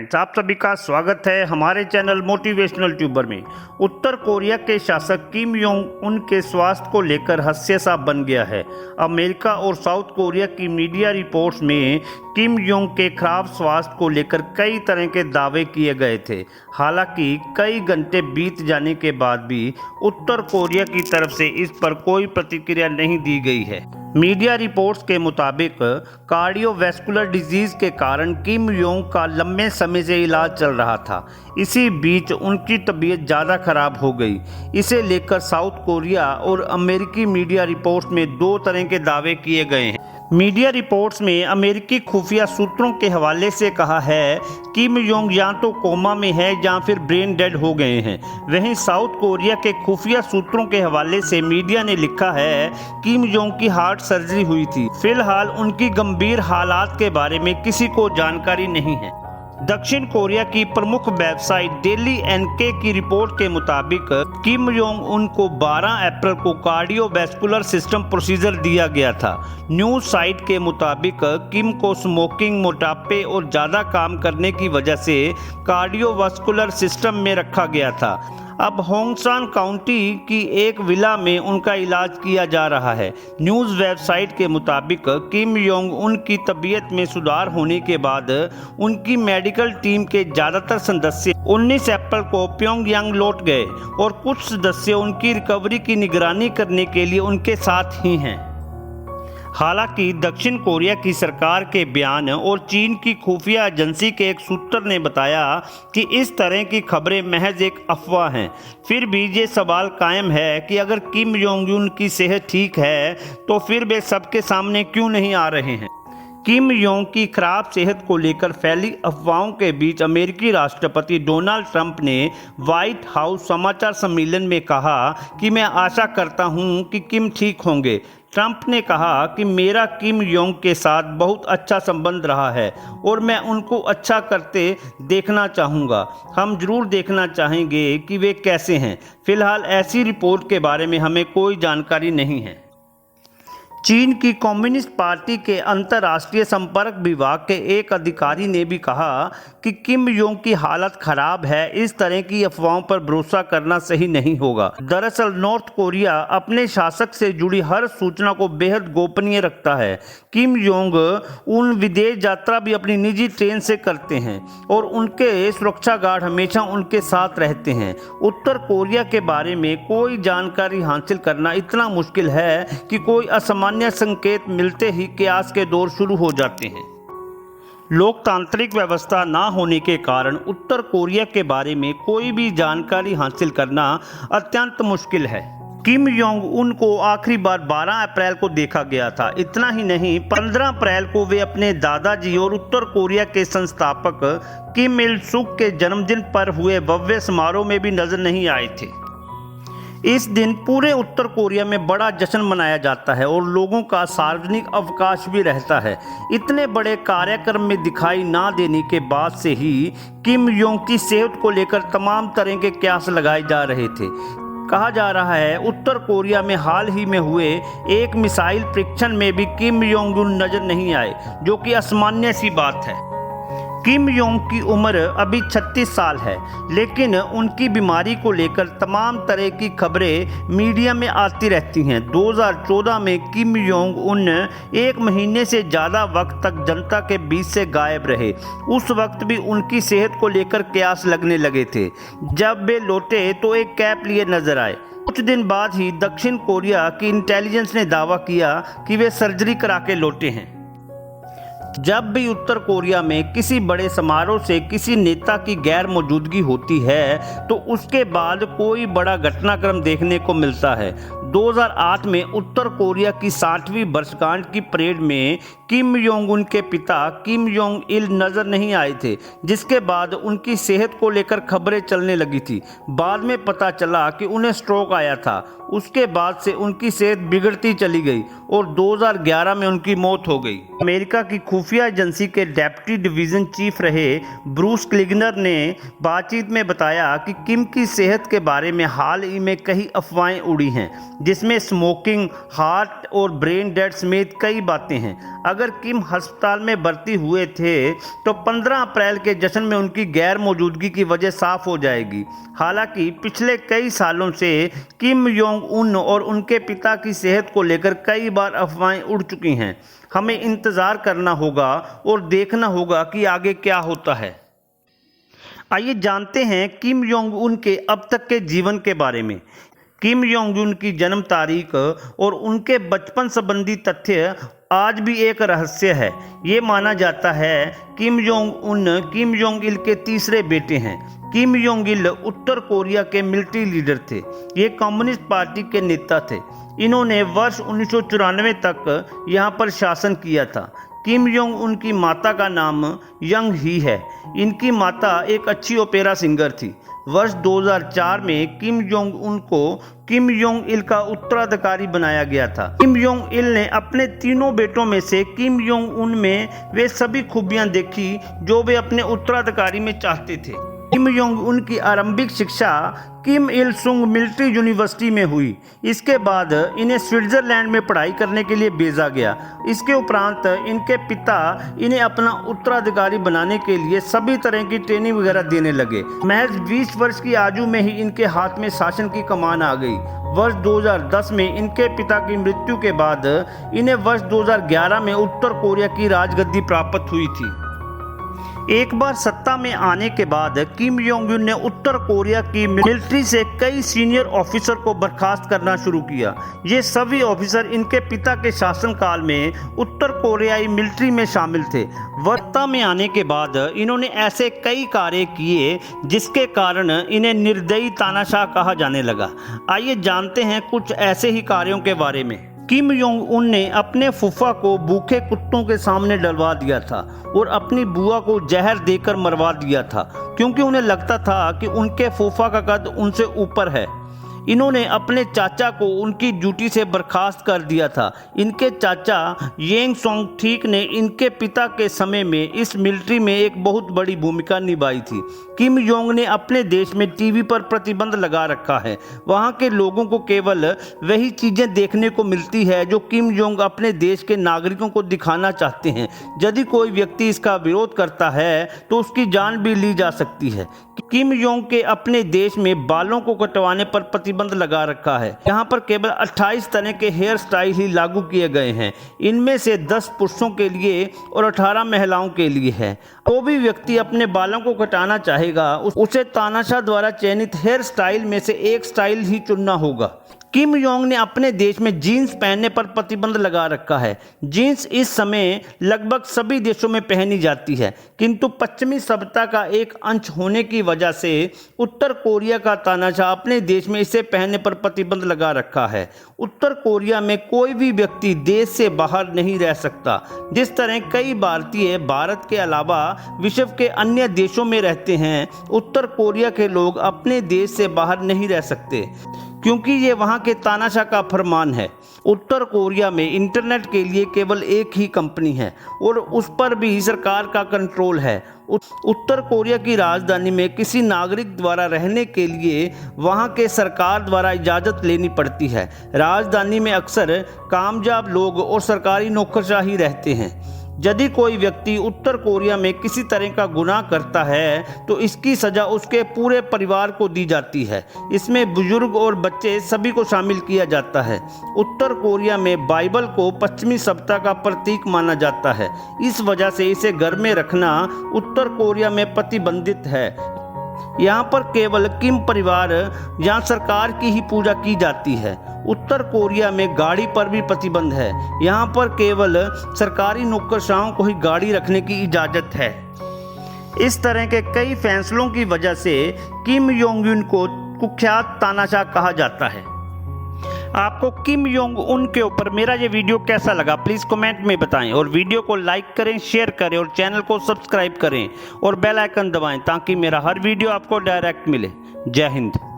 आप सभी का स्वागत है हमारे चैनल मोटिवेशनल ट्यूबर में। उत्तर कोरिया के शासक किम योंग उन के स्वास्थ्य को लेकर हास्य सा बन गया है। अमेरिका और साउथ कोरिया की मीडिया रिपोर्ट्स में किम योंग के खराब स्वास्थ्य को लेकर कई तरह के दावे किए गए थे। हालांकि कई घंटे बीत जाने के बाद भी उत्तर कोरिया की तरफ से इस पर कोई प्रतिक्रिया नहीं दी गई है। मीडिया रिपोर्ट्स के मुताबिक कार्डियोवैस्कुलर डिजीज के कारण किम योंग का लंबे समय से इलाज चल रहा था। इसी बीच उनकी तबीयत ज़्यादा खराब हो गई। इसे लेकर साउथ कोरिया और अमेरिकी मीडिया रिपोर्ट्स में दो तरह के दावे किए गए हैं। मीडिया रिपोर्ट्स में अमेरिकी खुफिया सूत्रों के हवाले से कहा है किम योंग या तो कोमा में है या फिर ब्रेन डेड हो गए हैं। वहीं साउथ कोरिया के खुफिया सूत्रों के हवाले से मीडिया ने लिखा है किम योंग की हार्ट सर्जरी हुई थी। फिलहाल उनकी गंभीर हालात के बारे में किसी को जानकारी नहीं है। दक्षिण कोरिया की प्रमुख वेबसाइट डेली एनके की रिपोर्ट के मुताबिक किम योंग उन को 12 अप्रैल को कार्डियोवैस्कुलर सिस्टम प्रोसीजर दिया गया था। न्यूज साइट के मुताबिक किम को स्मोकिंग, मोटापे और ज़्यादा काम करने की वजह से कार्डियोवैस्कुलर सिस्टम में रखा गया था। अब होंगसान काउंटी की एक विला में उनका इलाज किया जा रहा है। न्यूज़ वेबसाइट के मुताबिक किम योंग उन की तबीयत में सुधार होने के बाद उनकी मेडिकल टीम के ज़्यादातर सदस्य 19 अप्रैल को प्योंगयांग लौट गए और कुछ सदस्य उनकी रिकवरी की निगरानी करने के लिए उनके साथ ही हैं। हालांकि दक्षिण कोरिया की सरकार के बयान और चीन की खुफिया एजेंसी के एक सूत्र ने बताया कि इस तरह की खबरें महज एक अफवाह हैं। फिर भी ये सवाल कायम है कि अगर किम योंग उन की सेहत ठीक है तो फिर वे सबके सामने क्यों नहीं आ रहे हैं। किम योंग की खराब सेहत को लेकर फैली अफवाहों के बीच अमेरिकी राष्ट्रपति डोनाल्ड ट्रंप ने व्हाइट हाउस समाचार सम्मेलन में कहा कि मैं आशा करता हूं कि किम ठीक होंगे। ट्रंप ने कहा कि मेरा किम योंग के साथ बहुत अच्छा संबंध रहा है और मैं उनको अच्छा करते देखना चाहूँगा। हम जरूर देखना चाहेंगे कि वे कैसे हैं। फिलहाल ऐसी रिपोर्ट के बारे में हमें कोई जानकारी नहीं है। चीन की कम्युनिस्ट पार्टी के अंतर्राष्ट्रीय संपर्क विभाग के एक अधिकारी ने भी कहा कि किम योंग की हालत खराब है। इस तरह की अफवाहों पर भरोसा करना सही नहीं होगा। दरअसल नॉर्थ कोरिया अपने शासक से जुड़ी हर सूचना को बेहद गोपनीय रखता है। किम योंग उन विदेश यात्रा भी अपनी निजी ट्रेन से करते हैं और उनके सुरक्षा गार्ड हमेशा उनके साथ रहते हैं। उत्तर कोरिया के बारे में कोई जानकारी हासिल करना इतना मुश्किल है कि कोई असामान्य संकेत मिलते ही कयास के दौर शुरू हो जाते हैं। लोकतांत्रिक व्यवस्था ना होने के कारण उत्तर कोरिया के बारे में कोई भी जानकारी हासिल करना अत्यंत मुश्किल है। किम योंग उन को आखिरी बार 12 अप्रैल को देखा गया था। इतना ही नहीं, 15 अप्रैल को वे अपने दादाजी और उत्तर कोरिया के संस्थापक किम इल सुंग के जन्मदिन पर हुए भव्य समारोह में भी नजर नहीं आए थे। इस दिन पूरे उत्तर कोरिया में बड़ा जश्न मनाया जाता है और लोगों का सार्वजनिक अवकाश भी रहता है। इतने बड़े कार्यक्रम में दिखाई ना देने के बाद से ही किम योंग की सेहत को लेकर तमाम तरह के कयास लगाए जा रहे थे। कहा जा रहा है उत्तर कोरिया में हाल ही में हुए एक मिसाइल परीक्षण में भी किम योंग उन नजर नहीं आए, जो कि असामान्य सी बात है। किम योंग की उम्र अभी 36 साल है, लेकिन उनकी बीमारी को लेकर तमाम तरह की खबरें मीडिया में आती रहती हैं। 2014 में किम योंग उन 1 महीने से ज़्यादा वक्त तक जनता के बीच से गायब रहे। उस वक्त भी उनकी सेहत को लेकर कयास लगने लगे थे। जब वे लौटे तो एक कैप लिए नजर आए। कुछ दिन बाद ही दक्षिण कोरिया की इंटेलिजेंस ने दावा किया कि वे सर्जरी करा के लौटे हैं। जब भी उत्तर कोरिया में किसी बड़े समारोह से किसी नेता की गैर मौजूदगी होती है तो उसके बाद कोई बड़ा घटनाक्रम देखने को मिलता है। 2008 में उत्तर कोरिया की 60वीं वर्षगांठ की परेड में किम योंग उन के पिता किम योंग इल नजर नहीं आए थे, जिसके बाद उनकी सेहत को लेकर खबरें चलने लगी थी। बाद में पता चला कि उन्हें स्ट्रोक आया था। उसके बाद से उनकी सेहत बिगड़ती चली गई और 2011 में उनकी मौत हो गई। अमेरिका की खुफिया एजेंसी के डेप्टी डिवीजन चीफ रहे ब्रूस क्लिगनर ने बातचीत में बताया कि किम की सेहत के बारे में हाल ही में कई अफवाहें उड़ी हैं, जिसमें स्मोकिंग, हार्ट और ब्रेन डेड समेत कई बातें हैं। अगर किम अस्पताल में भर्ती हुए थे तो 15 अप्रैल के जश्न में उनकी गैर मौजूदगी की वजह साफ हो जाएगी। हालांकि पिछले कई सालों से किम जोंग उन और उनके पिता की सेहत को लेकर कई बार अफवाहें उड़ चुकी हैं। हमें इंतज़ार करना होगा और देखना होगा कि आगे क्या होता है। आइए जानते हैं किम जोंग उन के अब तक के जीवन के बारे में। किम जोंग उन की जन्म तारीख और उनके बचपन संबंधी तथ्य आज भी एक रहस्य है। ये माना जाता है Kim Jong Un Kim Jong Il के तीसरे बेटे हैं। किम जोंग इल उत्तर कोरिया के मिलिट्री लीडर थे। ये कम्युनिस्ट पार्टी के नेता थे। इन्होंने वर्ष 1994 तक यहाँ पर शासन किया था। किम जोंग उन की माता का नाम यंग ही है। इनकी माता एक अच्छी ओपेरा सिंगर थी। वर्ष 2004 में किम जोंग उन को किम जोंग इल का उत्तराधिकारी बनाया गया था। किम जोंग इल ने अपने तीनों बेटों में से किम जोंग उन में वे सभी खूबियां देखी जो वे अपने उत्तराधिकारी में चाहते थे। किम जोंग उन की आरंभिक शिक्षा किम इल सुंग मिलिट्री यूनिवर्सिटी में हुई। इसके बाद इन्हें स्विट्जरलैंड में पढ़ाई करने के लिए भेजा गया। इसके उपरांत इनके पिता इन्हें अपना उत्तराधिकारी बनाने के लिए सभी तरह की ट्रेनिंग वगैरह देने लगे। महज 20 वर्ष की आयु में ही इनके हाथ में शासन की कमान आ गई। वर्ष 2010 में इनके पिता की मृत्यु के बाद इन्हें वर्ष 2011 में उत्तर कोरिया की राजगद्दी प्राप्त हुई थी। एक बार सत्ता में आने के बाद किम जोंग उन ने उत्तर कोरिया की मिलिट्री से कई सीनियर ऑफिसर को बर्खास्त करना शुरू किया। ये सभी ऑफिसर इनके पिता के शासनकाल में उत्तर कोरियाई मिलिट्री में शामिल थे। सत्ता में आने के बाद इन्होंने ऐसे कई कार्य किए जिसके कारण इन्हें निर्दयी तानाशाह कहा जाने लगा। आइए जानते हैं कुछ ऐसे ही कार्यों के बारे में। किम जोंग उन ने अपने फूफा को भूखे कुत्तों के सामने डलवा दिया था और अपनी बुआ को जहर देकर मरवा दिया था, क्योंकि उन्हें लगता था कि उनके फूफा का कद उनसे ऊपर है। इन्होंने अपने चाचा को उनकी ड्यूटी से बर्खास्त कर दिया था। इनके चाचा येंग सोंग ठीक ने इनके पिता के समय में इस मिलिट्री में एक बहुत बड़ी भूमिका निभाई थी। किम जोंग ने अपने देश में टीवी पर प्रतिबंध लगा रखा है। वहाँ के लोगों को केवल वही चीज़ें देखने को मिलती है जो किम जोंग अपने देश के नागरिकों को दिखाना चाहते हैं। यदि कोई व्यक्ति इसका विरोध करता है तो उसकी जान भी ली जा सकती है। किम जोंग के अपने देश में बालों को कटवाने पर प्रतिबंध लगा रखा है। यहाँ पर केवल 28 तरह के हेयर स्टाइल ही लागू किए गए हैं। इनमें से 10 पुरुषों के लिए और 18 महिलाओं के लिए है। कोई भी व्यक्ति अपने बालों को कटाना चाहेगा उसे तानाशाह द्वारा चयनित हेयर स्टाइल में से एक स्टाइल ही चुनना होगा। किम जोंग ने अपने देश में जीन्स पहनने पर प्रतिबंध लगा रखा है। जीन्स इस समय लगभग सभी देशों में पहनी जाती है, किंतु पश्चिमी सभ्यता का एक अंश होने की वजह से उत्तर कोरिया का तानाशाह अपने देश में इसे पहनने पर प्रतिबंध लगा रखा है। उत्तर कोरिया में कोई भी व्यक्ति देश से बाहर नहीं रह सकता। जिस तरह कई भारतीय भारत के अलावा विश्व के अन्य देशों में रहते हैं, उत्तर कोरिया के लोग अपने देश से बाहर नहीं रह सकते, क्योंकि ये वहाँ के तानाशाह का फरमान है। उत्तर कोरिया में इंटरनेट के लिए केवल एक ही कंपनी है और उस पर भी सरकार का कंट्रोल है। उत्तर कोरिया की राजधानी में किसी नागरिक द्वारा रहने के लिए वहाँ के सरकार द्वारा इजाज़त लेनी पड़ती है। राजधानी में अक्सर कामयाब लोग और सरकारी नौकरशाह ही रहते हैं। यदि कोई व्यक्ति उत्तर कोरिया में किसी तरह का गुनाह करता है तो इसकी सज़ा उसके पूरे परिवार को दी जाती है। इसमें बुजुर्ग और बच्चे सभी को शामिल किया जाता है। उत्तर कोरिया में बाइबल को पश्चिमी सभ्यता का प्रतीक माना जाता है। इस वजह से इसे घर में रखना उत्तर कोरिया में प्रतिबंधित है। यहाँ पर केवल किम परिवार या सरकार की ही पूजा की जाती है। उत्तर कोरिया में गाड़ी पर भी प्रतिबंध है। यहाँ पर केवल सरकारी नौकरशाहों को ही गाड़ी रखने की इजाज़त है। इस तरह के कई फैसलों की वजह से किम जोंग उन को कुख्यात तानाशाह कहा जाता है। आपको किम जोंग उन के ऊपर मेरा ये वीडियो कैसा लगा प्लीज़ कमेंट में बताएं और वीडियो को लाइक करें, शेयर करें और चैनल को सब्सक्राइब करें और बेल आइकन दबाएं ताकि मेरा हर वीडियो आपको डायरेक्ट मिले। जय हिंद।